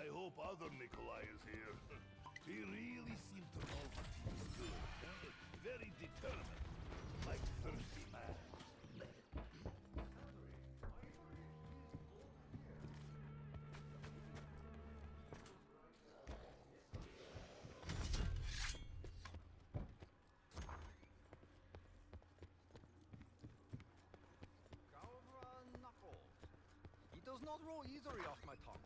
I hope other Nikolai is here. He really seemed to know what he was doing. Very determined, like thirsty man. He does not roll easily off my tongue.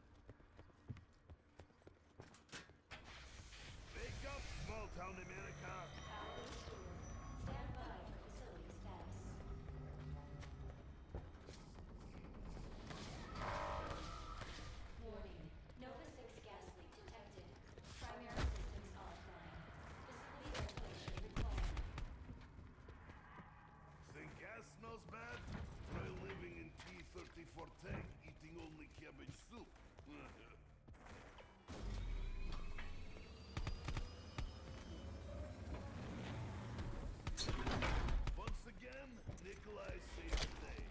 Wake up, small town America! Stand by for facility status. Warning. Nova 6 gas leak detected. Primary systems offline. Facility ventilation required. Think gas smells bad? Try living in T-34 tank, eating only cabbage soup. Once again, Nikolai saves the day.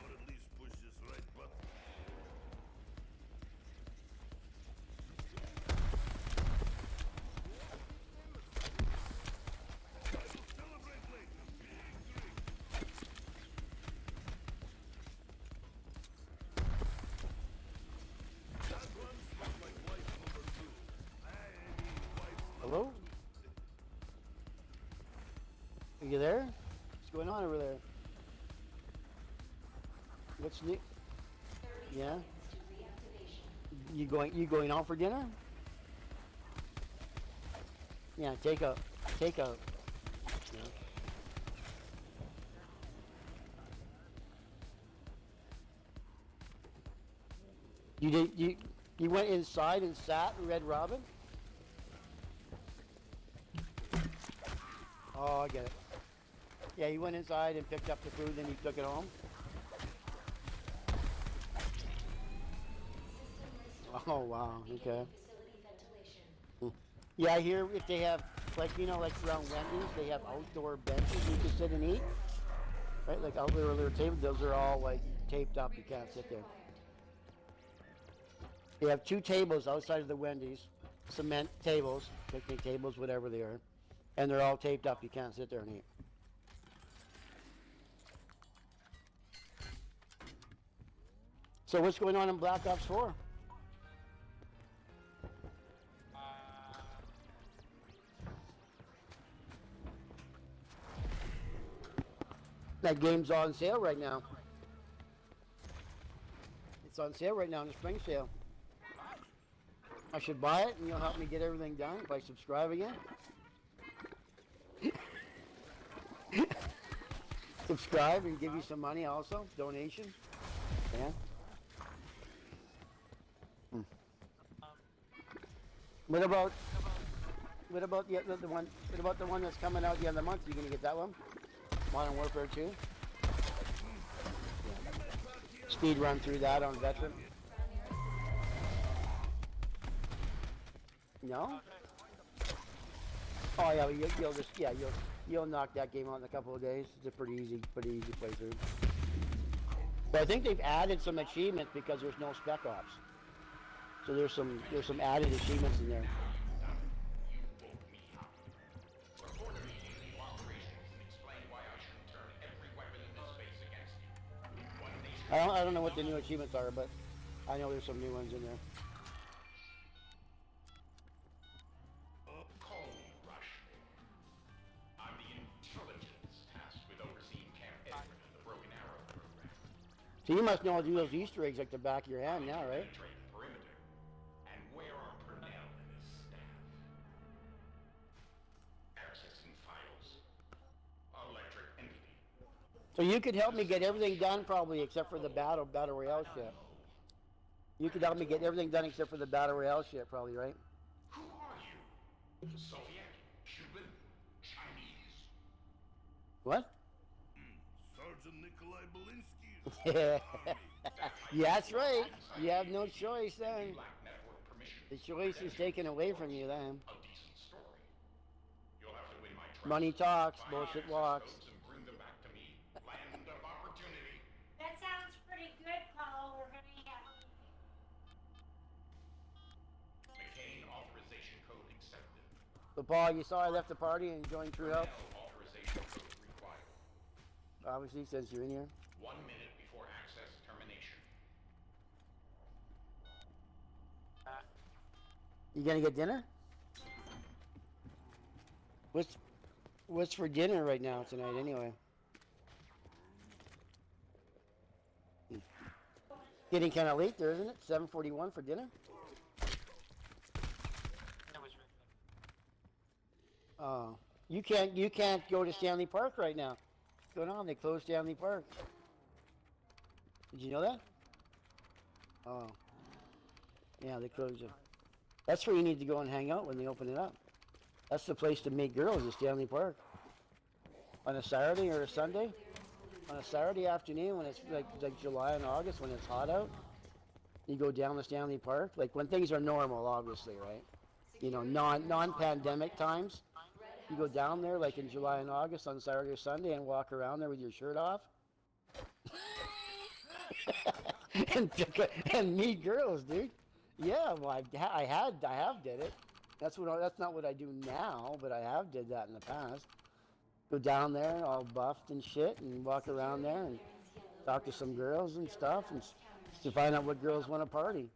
Or at least pushes right button. I will celebrate later. Big drink. That one smells like wife number 2. I mean wife number Hello? Are you there? What's going on over there? What's new? 30 Yeah? seconds to reactivation. You going out for dinner? Yeah, take out. Yeah. You went inside and sat and read Robin? Oh, I get it. Yeah, he went inside and picked up the food, then he took it home. Oh wow, okay. Facility ventilation. Yeah, I hear if they have, like, you know, like around Wendy's, they have outdoor benches you can sit and eat. Right, like outdoor little tables, those are all like taped up, you can't sit there. They have 2 tables outside of the Wendy's, cement tables, picnic tables, whatever they are. And they're all taped up, you can't sit there and eat. So what's going on in Black Ops 4? That game's on sale right now. It's on sale right now in the spring sale. I should buy it and you'll help me get everything done by subscribing again. Subscribe and give you some money also, donation. Yeah. What about the one? What about the one that's coming out the end of the month? You gonna get that one? Modern Warfare 2. Yeah. Speed run through that on Veteran. No. Oh yeah, you'll knock that game out in a couple of days. It's a pretty easy playthrough. But I think they've added some achievements because there's no Spec Ops. So there's some added achievements in there. I don't know what the new achievements are, but I know there's some new ones in there. Call me Rush. I'm the intelligence tasked with overseeing Camp Edward and the Broken Arrow program. So you must know how to do those Easter eggs like the back of your hand now, right? Penetrate the perimeter. And where are Purnell and his staff? Access and files. Electric entity. So you could help me get everything done probably except for the battle royale shit. You could help me get everything done except for the battle royale shit probably, right? Who are you? Soviet? Cuban? Chinese? What? Sergeant Nikolai Belinsky. Yeah. Yeah, that's right. You have no choice then. Black network permission. The choice is taken away from you then. A decent story. You'll have to win my trust. Money talks, Find bullshit access walks. codes and bring them back to me. Land of opportunity. That sounds pretty good, Paul. We're gonna have. So Paul, you saw I left the party and joined True Help. Authorization code required. Obviously, since you're in here. 1 minute before access termination. You gonna get dinner? What's for dinner right now tonight anyway? Getting kind of late there, isn't it? 7:41 for dinner. Oh, you can't go to Stanley Park right now. What's going on? They closed Stanley Park. Did you know that? Oh, yeah, they closed it. That's where you need to go and hang out when they open it up. That's the place to meet girls, is Stanley Park. On a Saturday or a Sunday, on a Saturday afternoon when it's like July and August when it's hot out, you go down to Stanley Park. Like when things are normal, obviously, right? You know, non-pandemic times. You go down there like in July and August on Saturday or Sunday and walk around there with your shirt off. and meet girls, dude. Yeah, well, I have did it. That's not what I do now, but I have did that in the past. Go down there all buffed and shit and walk around there and talk to some girls and stuff and to find out what girls want to party.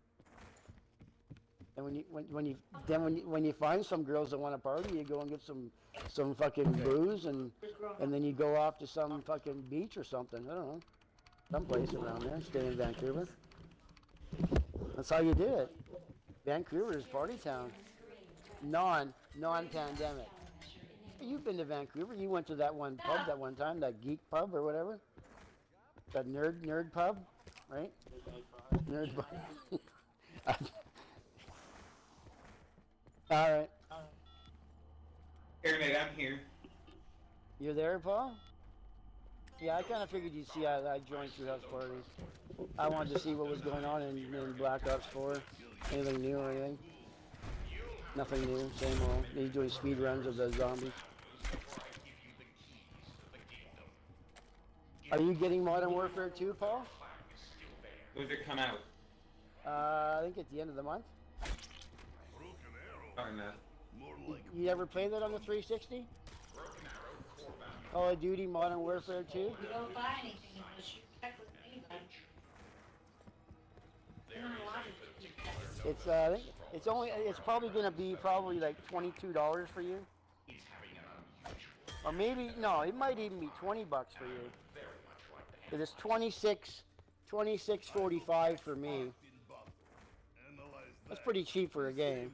And when you find some girls that want to party, you go and get some fucking booze and then you go off to some fucking beach or something. I don't know, someplace around there. Stay in Vancouver. That's how you do it. Vancouver is party town. Non-pandemic. You've been to Vancouver. You went to that one pub that one time, that geek pub or whatever. That nerd pub, right? Nerd pub. All right. Airnate, I'm here. You're there, Paul? Yeah, I kind of figured you'd see I joined True House parties. I wanted to see what was going on in Black Ops 4. Anything new or anything? Nothing new, same old. He's doing speed runs of the zombies. Are you getting Modern Warfare 2, Paul? When does it come out? I think at the end of the month. Probably not. You ever play that on the 360? Call of Duty Modern Warfare 2? You don't buy anything unless you check with anybody. You're not allowed to keep that. It's I think it's probably gonna be like $22 for you. Or maybe no, it might even be $20 for you. Cause it's 26.45 for me. That's pretty cheap for a game.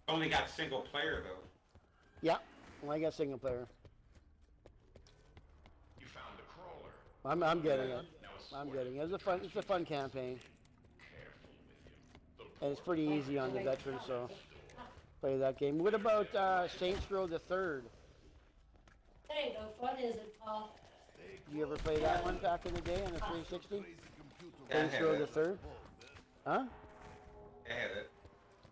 Only got single player though. Yeah, well, I got single player. You found the crawler. I'm getting it. I'm getting it. It's a fun campaign. And it's pretty easy on the veteran, so play that game. What about Saints Row the Third? Hey, no fun is it, Paul? Did you ever play that one back in the day on the 360? Yeah, I Saints have Row it. the Third? Huh? I have it.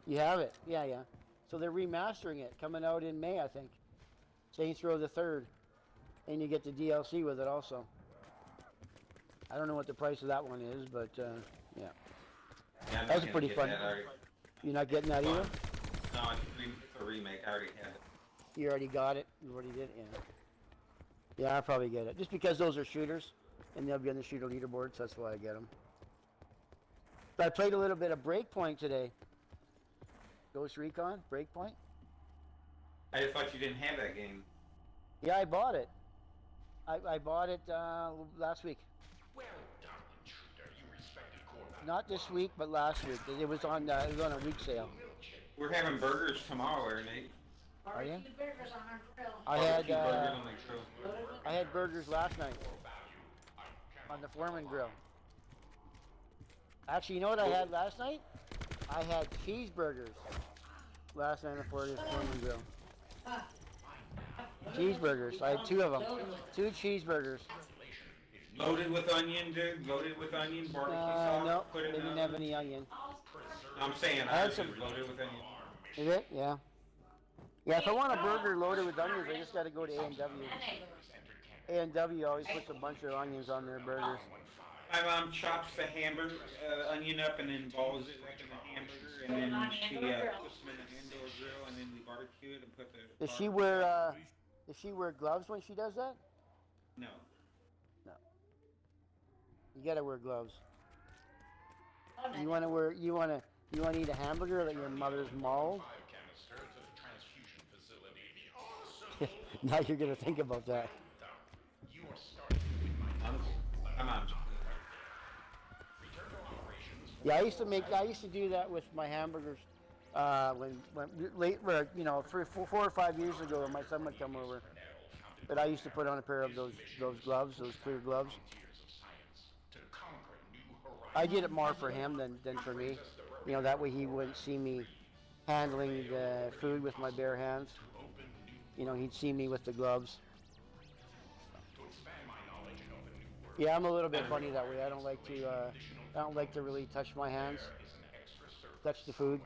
You have it? Yeah. So they're remastering it, coming out in May, I think. Saints Row the Third. And you get the DLC with it also. I don't know what the price of that one is, but yeah. Yeah, I'm That was not gonna pretty get fun. that. You're not getting that either? No, it's a remake. I already have it. You already got it? You already did? Yeah. Yeah, I'll probably get it. Just because those are shooters, and they'll be on the shooter leaderboards, that's why I get them. But I played a little bit of Breakpoint today. Ghost Recon, Breakpoint. I just thought you didn't have that game. Yeah, I bought it. I bought it last week. Well done, intruder. You respected core. Not this week, but last week. It was on a week sale. We're having burgers tomorrow, Airnate. Are you? Barbecue burgers on our grill. I Barbecue had burgers on the grill. I had burgers last night on the Foreman grill. Actually, you know what I had last night? I had cheeseburgers last night on the Foreman grill. Cheeseburgers. I had 2 of them. 2 cheeseburgers. Loaded with onion, dude. Loaded with onion, barbecue sauce. No, Put they it in didn't the have oven. any onion. I'm saying I had ours some- is loaded with onion. Is it? Yeah. Yeah, if I want a burger loaded with onions, I just got to go to A&W. A&W always puts a bunch of onions on their burgers. My mom chops the hamburger onion up and then balls it like in the hamburger, and then she puts them in the indoor grill, and then we barbecue it and put the. Does she wear gloves when she does that? No. You gotta wear gloves. Oh, no. You wanna eat a hamburger that your mother's mauled? 5 canister to the transfusion facility. Also, Now you're gonna think about that. you are starting with my My mom's. return to operations. Yeah, I used to do that with my hamburgers. When late, 4 or 5 years ago, when my son would come over, but I used to put on a pair of those gloves, those clear gloves. To conquer new horizons. I did it more for him than for me. You know, that way he wouldn't see me handling the food with my bare hands. You know, he'd see me with the gloves. To expand my knowledge of a new world. Yeah, I'm a little bit funny that way. I don't like to really touch my hands, touch the food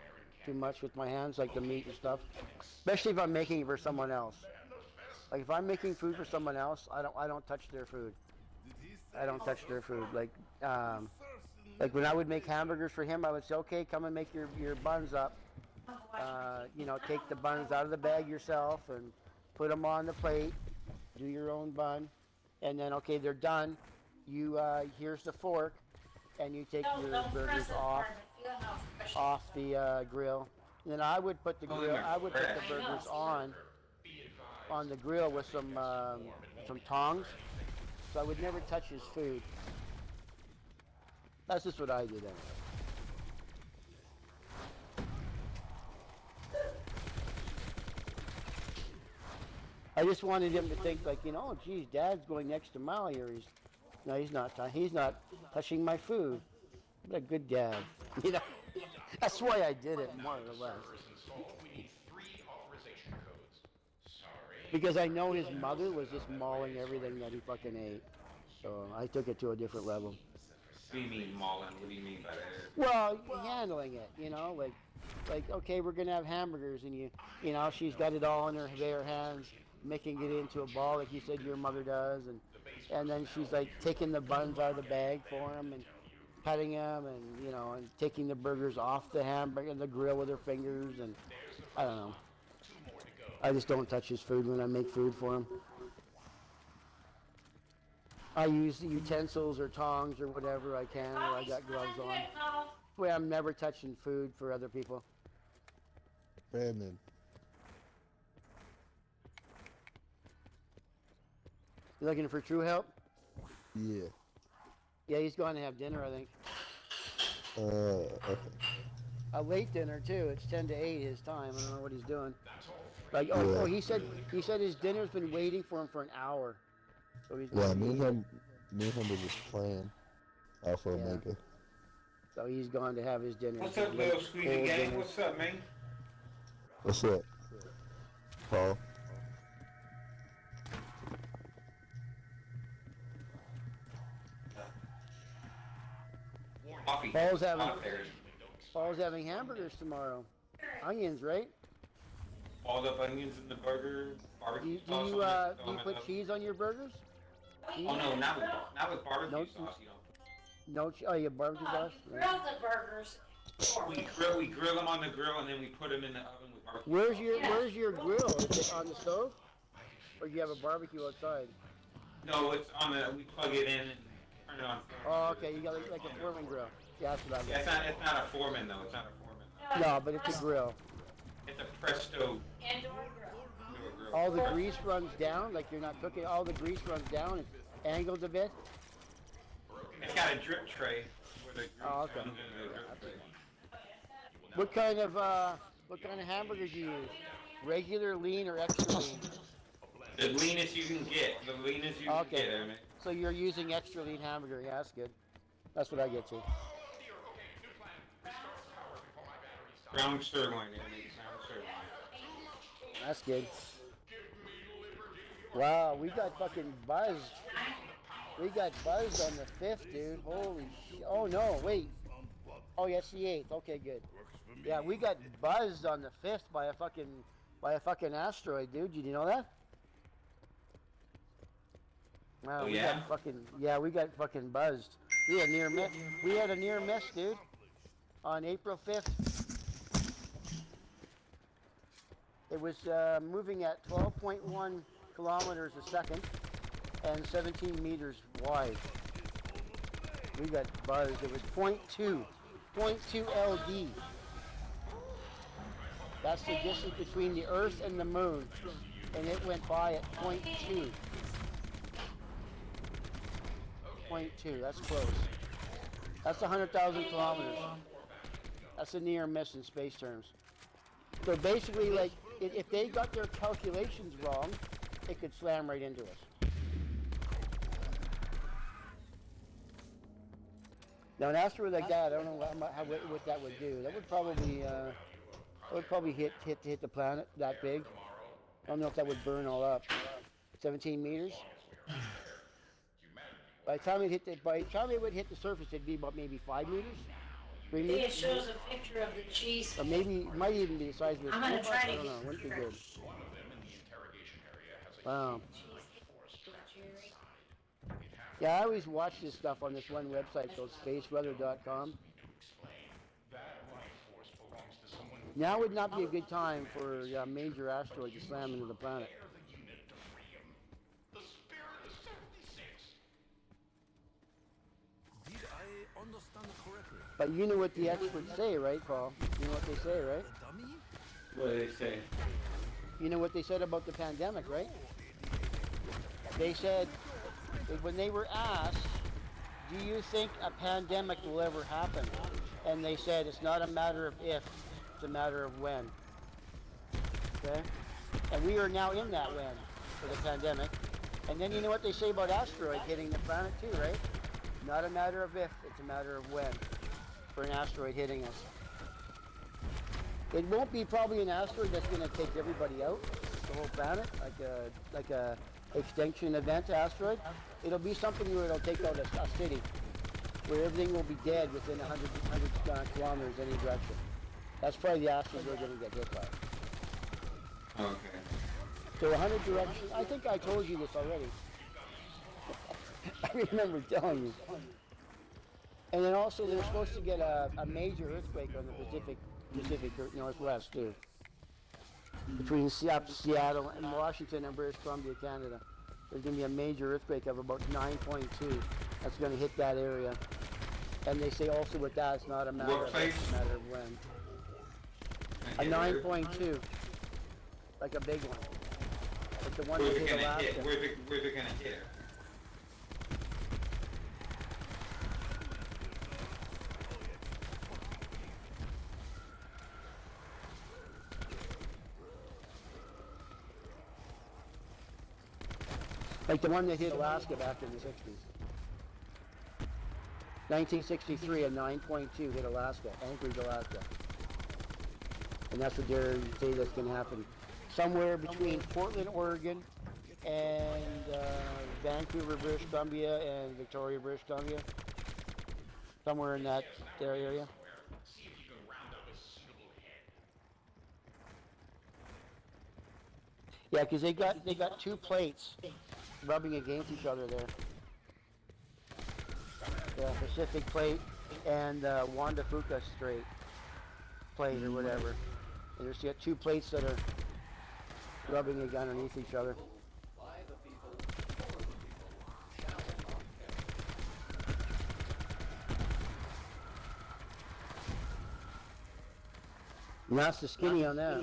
too much with my hands, like the meat and stuff. Especially if I'm making it for someone else. Like if I'm making food for someone else, I don't touch their food. I don't touch their food. Like when I would make hamburgers for him, I would say, okay, come and make your buns up. Take the buns out of the bag yourself and put them on the plate. Do your own bun, and then okay, they're done. You here's the fork, and you take your burgers off the grill. And then I would put the burgers on the grill with some tongs. So I would never touch his food. That's just what I did anyway. I just wanted him to think like, oh geez, Dad's going the extra mile here. He's not touching my food. What a good dad. That's why I did it more or less. We need 3 authorization codes. Sorry. Because I know his mother was just mauling everything that he fucking ate. So I took it to a different level. What do you mean mauling? What do you mean by that? Well, handling it, like okay, we're gonna have hamburgers, and she's got it all in her bare hands, making it into a ball like you said your mother does, and then she's like taking the buns out of the bag for him and cutting them, and and taking the burgers off the hamburger and the grill with her fingers, and I don't know. I just don't touch his food when I make food for him. I use utensils or tongs or whatever I can, or I got gloves on. That way I'm never touching food for other people. Brandon. You looking for true help? Yeah. Yeah, he's going to have dinner, I think. Okay. A late dinner too. It's 10 to 8 his time. I don't know what he's doing. Like, Yeah. he said his dinner's been waiting for him for an hour. So he's Yeah, going me to and him were just playing Alpha Yeah. Omega. So he's going to have his dinner. What's up, little squeaky Full gang? dinner. What's up, man? What's up, Paul? Coffee. Paul's having- Out there. Paul's having hamburgers tomorrow. Onions, right? All up onions in the burger, Do barbecue you, do sauce you, on it, do throw you 'em in put the oven. cheese on your burgers? Cheese? Oh no, not with barbecue No, sauce. You No, you have barbecue sauce? Grill the burgers. don't. We grill them on the grill and then we put them in the oven with barbecue. Where's your grill? Is it on the stove? Or do you have a barbecue outside? No, it's on the. We plug it in and turn it on. Oh, okay, you got like a Foreman grill. Yeah, that's what I Yeah, got. it's not a foreman though. It's not a foreman. No, but it's a grill. It's a Presto Indoor grill. grill. All the grease runs down, like you're not cooking. All the grease runs down. It's angled a bit. It's got a drip tray where the grease Oh, okay. comes into the drip tray. What kind of hamburgers do you use? Regular, lean, or extra lean? The leanest you can get. The leanest you Okay. can get, I mean. So you're using extra lean hamburger. Yeah, that's good. That's what I get to. Ground sirloin, I mean, ground sirloin. That's good. Wow, we got fucking buzzed. We got buzzed on the 5th, dude. Holy shit. Oh no, wait. Oh, yes, the 8th. Okay, good. Yeah, we got buzzed on the 5th by a fucking asteroid, dude. Did you know that? Wow, Oh, we yeah? got fucking buzzed. We had near miss. We had a near miss, dude, on April 5th. It was moving at 12.1 kilometers a second and 17 meters wide. We got buzzed. It was 0.2 LD. That's the distance between the Earth and the Moon, and it went by at 0.2. 0.2. That's close. That's 100,000 kilometers. That's a near miss in space terms. So basically, like, if they got their calculations wrong, it could slam right into us. Now, an asteroid like that, I don't know what that would do. That would probably hit the planet that big. I don't know if that would burn all up. 17 meters. By the time it would hit the surface, it'd be about maybe 5 meters, 3 I think it meters. shows a picture of the cheese. Or maybe it might even be the size of a I'm gonna school try bus. to I don't get know. Wouldn't be the good. One of them in the interrogation area has a Wow. Jerry. Yeah, I always watch this stuff on this one website called spaceweather.com. that life force belongs to someone who Now would not be a good time for a major asteroid to slam into the planet. bear the unit Dorium. The spirit of 76. Did I understand correctly? But you know what the experts say, right, Paul? You know what they say, right? A dummy? What do they say? You know what they said about the pandemic, right? They said that when they were asked, do you think a pandemic will ever happen? And they said it's not a matter of if, it's a matter of when. Okay? And we are now in that when for the pandemic. And then you know what they say about asteroid hitting the planet too, right? Not a matter of if, it's a matter of when for an asteroid hitting us. It won't be probably an asteroid that's going to take everybody out, the whole planet, like a extinction event asteroid. It'll be something where it'll take out a city, where everything will be dead within 100 kilometers any direction. That's probably the asteroid we're going to get hit by. Okay. So 100 directions. I think I told you this already. I remember telling you. And then also they're supposed to get a major earthquake on the Pacific Northwest too. Between Seattle and Washington and British Columbia, Canada. There's going to be a major earthquake of about 9.2 that's going to hit that area. And they say also with that, it's not a matter What of place? if, it's a matter of when. A 9.2. Like a big one. Like the one that Where's it hit gonna Alaska. hit? Where's it gonna hit? Like the one that hit Alaska back in the 60s. 1963, a 9.2 hit Alaska, Anchorage, Alaska. And that's what they're saying that's going to happen. Somewhere between Portland, Oregon, and Vancouver, British Columbia, and Victoria, British Columbia. Somewhere in that area. See if you can round up a suitable head. Yeah, because they got two plates rubbing against each other there. The Pacific Plate and Wanda Fuca Strait plate or whatever. And there's got two plates that are rubbing underneath each other. And that's the skinny on that.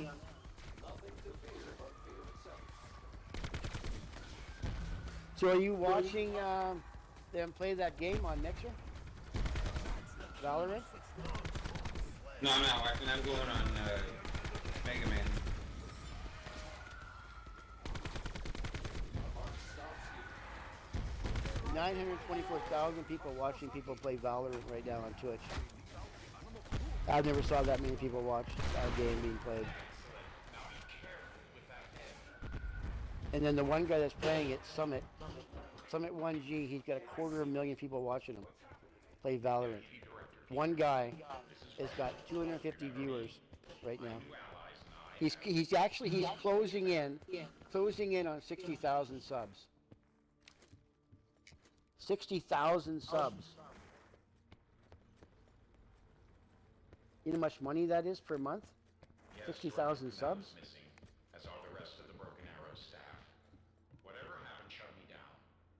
So are you watching them play that game on Mixer? Valorant? No, I'm not watching. I'm going on Mega Man. $924,000 people watching people play Valorant right now on Twitch. I never saw that many people watch a game being played. And then the one guy that's playing it, Summit 1G, he's got 250,000 people watching him play Valorant. One guy has got 250 viewers right now. He's closing in on 60,000 subs. 60,000 subs You know how much money that is per month? Yes, 60,000 Remington subs? was missing, as are the rest of the Broken Arrow staff. Whatever happened shut me down.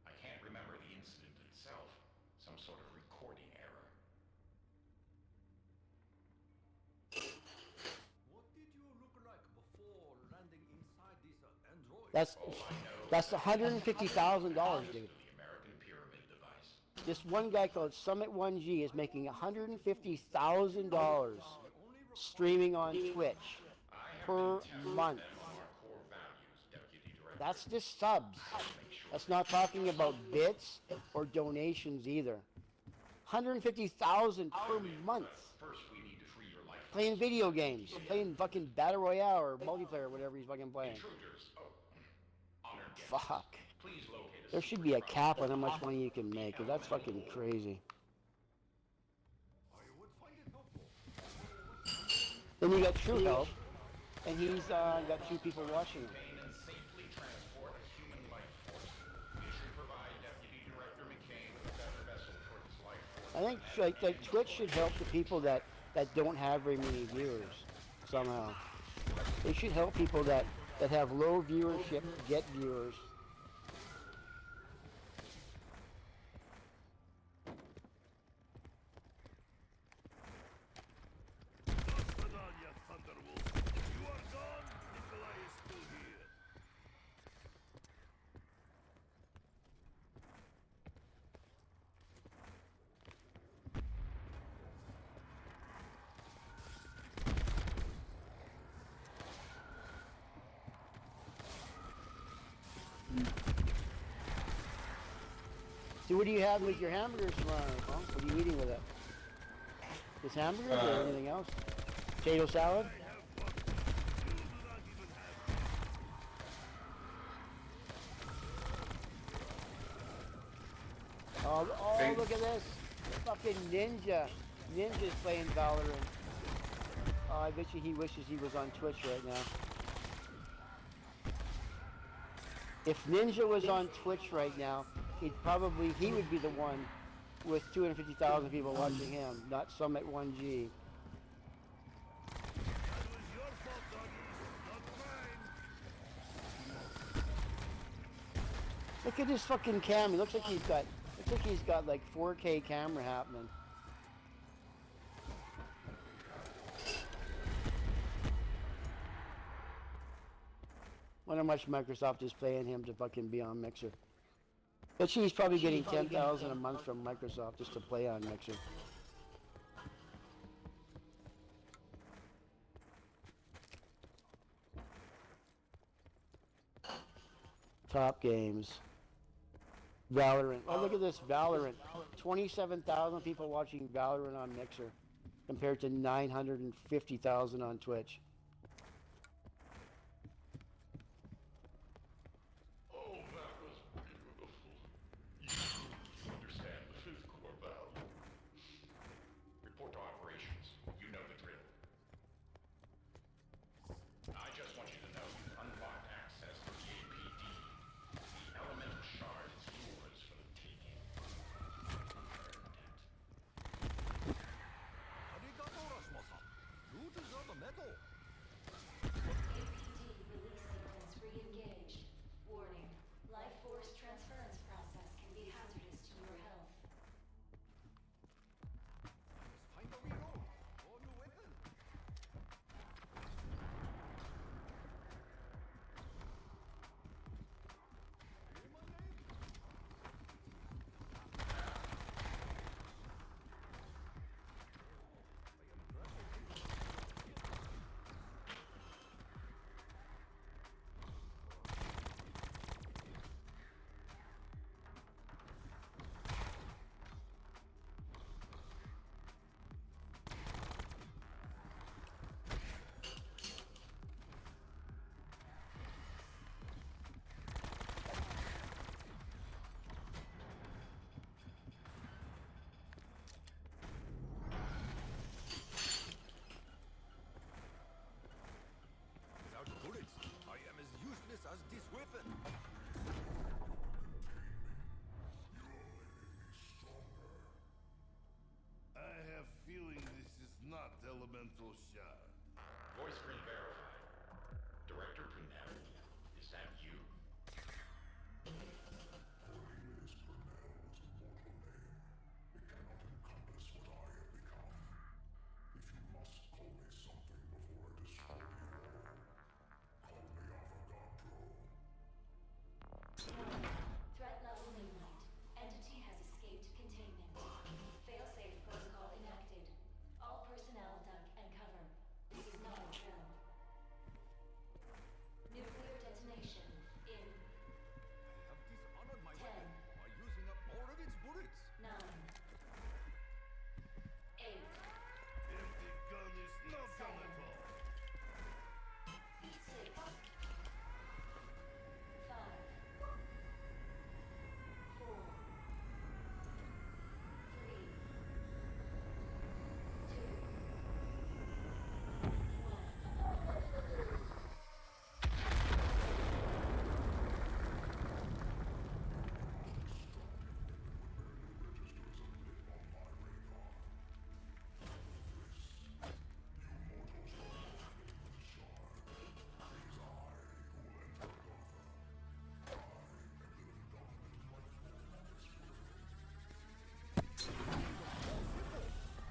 I can't remember the incident itself. Some sort of recording error. What did you look like before landing inside this android? That's $150,000, dude. The American Pyramid device. This one guy called Summit 1G is making $150,000 streaming on Twitch per month. That's just subs. That's not talking about bits or donations either. $150,000 per month. First, we need to free your life. Playing video games, playing fucking Battle Royale or multiplayer, or whatever he's fucking playing. Intruders. Oh, honored guests. Fuck. Please locate us. There should be a cap on how much money you can make, because that's fucking crazy. I would find it helpful. Then you got True Help, and he's got 2 people watching him. Contain and safely transport a human life force. We should provide Deputy Director McCain with a better vessel for his life force. I think like Twitch should help the people that don't have very many viewers somehow. They should help people that have low viewership get viewers. Nostradania, Thunderwolf. You are gone. Nikolai is still here. So what do you have with your hamburgers tomorrow, huh? What are you eating with it? Just hamburgers or anything else? Potato salad? I have one. You do not even have. Oh, look at this. Fucking Ninja. Ninja's playing Valorant. Oh, I bet you he wishes he was on Twitch right now. If Ninja was on Twitch right now, he would be the one with 250,000 people watching him, not Summit 1G. That was your fault, doggy. Not mine. Look at this fucking cam. He looks like he's got like 4K camera happening. Wonder how much Microsoft is paying him to fucking be on Mixer. But he's probably getting 10,000 a month from Microsoft just to play on Mixer. Top games. Valorant. Oh, look at this Valorant. 27,000 people watching Valorant on Mixer compared to 950,000 on Twitch. Oh, that was beautiful. You understand the fifth core value. Report to operations. You know the drill. I just want you to know you've unlocked access to the APD. The elemental shard is yours for the taking. Earned it. Arigato, Rasmussen. You deserve a medal. not elemental shard. Voice screen verified. Director Brunel, is that you? Cornelius Brunel is a mortal name. It cannot encompass what I have become. If you must call me something before I destroy you all, call me Avogadro. Threat level moonlight. Entity has escaped containment. Failsafe protocol enacted. All personnel duck and cover. This is not a drill. Nuclear detonation in I have dishonored my 10, weapon by using up all of its bullets. 9, 8, Empty gun is no gun at all. 6, 5, 4, 3, 2, 1.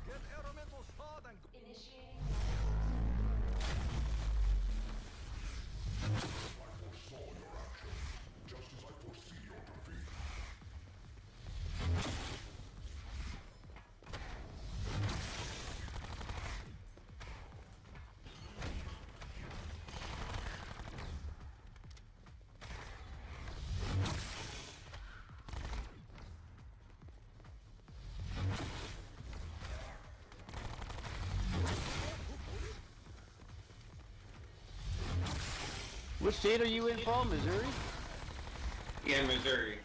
Get elemental shard and go. Initiating What state are you in, Paul? Missouri? Yeah, Missouri.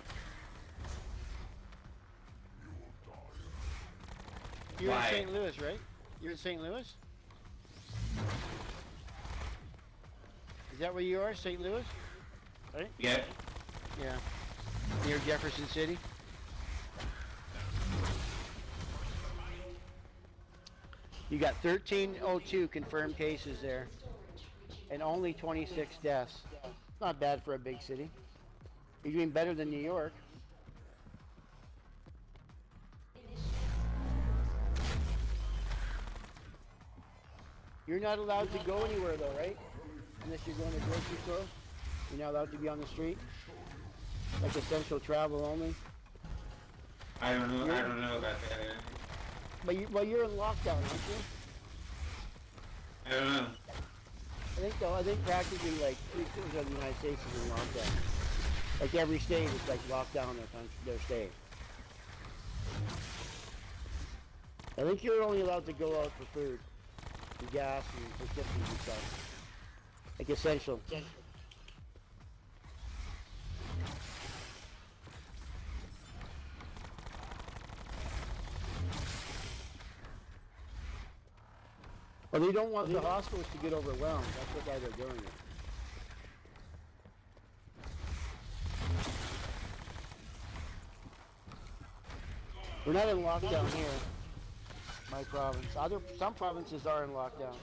You're Why? in St. Louis, right? You're in St. Louis? Is that where you are, St. Louis? Right? Yep. Yeah. Near Jefferson City? You got 1302 confirmed cases there, and only 26 deaths. Not bad for a big city. You're doing better than New York. You're not allowed to go anywhere though, right? Unless you're going to the grocery store. You're not allowed to be on the street. Like essential travel only. I don't know about that. But you're in lockdown, aren't you? I don't know. I think practically like 3/4 of the United States is in lockdown. Like every state is like locked down their state. I think you're only allowed to go out for food, and gas, and prescriptions and stuff. Like essential. Well, they don't want the hospitals to get overwhelmed. That's why they're doing it. We're not in lockdown here, my province. Some provinces are in lockdown.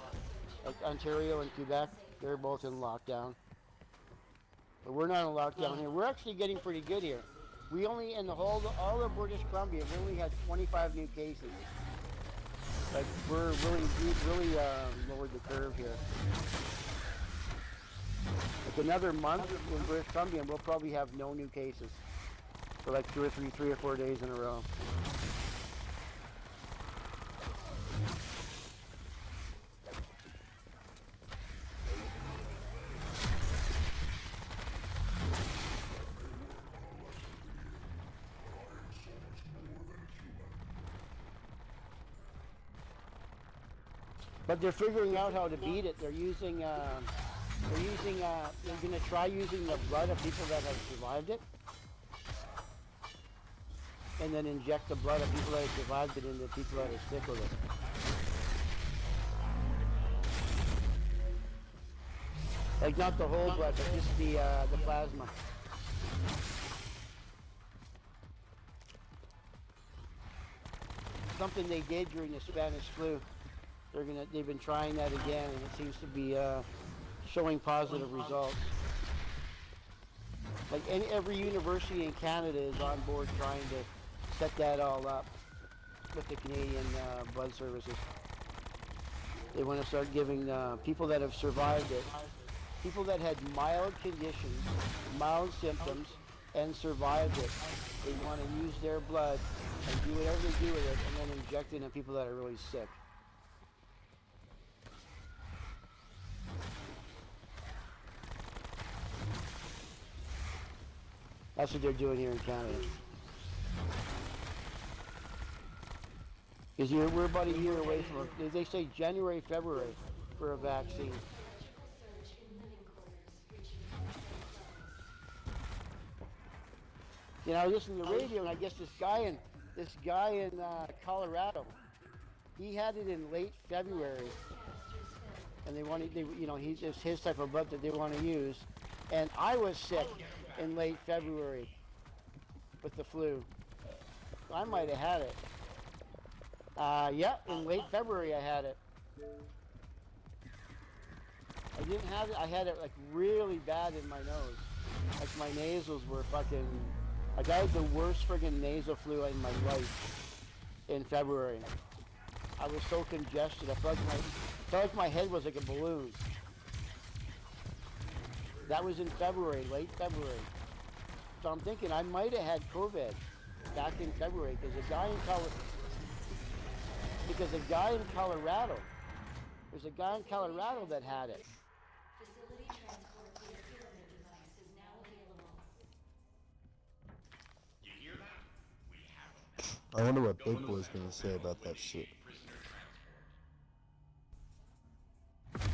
Like Ontario and Quebec, they're both in lockdown. But we're not in lockdown here. We're actually getting pretty good here. We only, in all of British Columbia, we only had 25 new cases. Like we're really lowered the curve here. Like another month in British Columbia, we'll probably have no new cases for like 3 or 4 days in a row. But they're figuring out how to beat it. They're going to try using the blood of people that have survived it, and then inject the blood of people that have survived it into people that are sick with it. Like not the whole blood, but just the plasma. Something they did during the Spanish flu. They've been trying that again, and it seems to be showing positive results. Like every university in Canada is on board trying to set that all up with the Canadian blood services. They want to start giving people that have survived it, people that had mild conditions, mild symptoms, and survived it. They want to use their blood and do whatever they do with it, and then inject it in people that are really sick. That's what they're doing here in Canada. Because we're about a year away from they say January, February for a vaccine. Surge in living quarters reaching levels. You know, I listened to the radio, and I guess this guy in Colorado, he had it in late February, and it's his type of blood that they want to use, and I was sick in late February with the flu. I might have had it. Yeah, in late February I had it. I didn't have it. I had it like really bad in my nose. Like my nasals were fucking. Like I had the worst friggin' nasal flu in my life in February. I was so congested. I felt like my head was like a balloon. That was in February, late February. So I'm thinking I might have had COVID back in February because a guy in Colorado that had it. Facility transport to the pyramid device is now available. You hear that? We have them. I wonder what Big Boy's gonna say about that shit. Prisoner transport.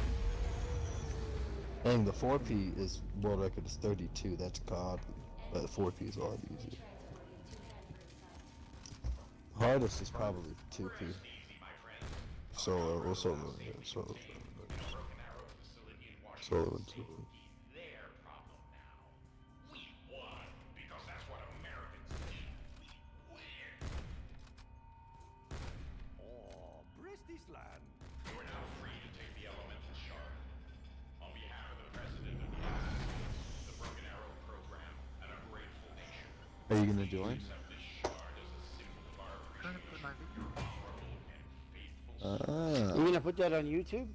Dang, the 4P is world record is 32. That's godly. But the 4P is a lot easier. Hardest is probably 2P. Solo, or solo, yeah, solo. Solo and 2P. Their problem now. We won because that's what Americans do. We win. Oh, bless this land. You are now free to take the elemental shard. On behalf of the President of the United States, the Broken Arrow Program, and a grateful nation, Are you gonna join? accept this shard as a symbol of our appreciation, struggle, and faithful Ah. You gonna put that on YouTube?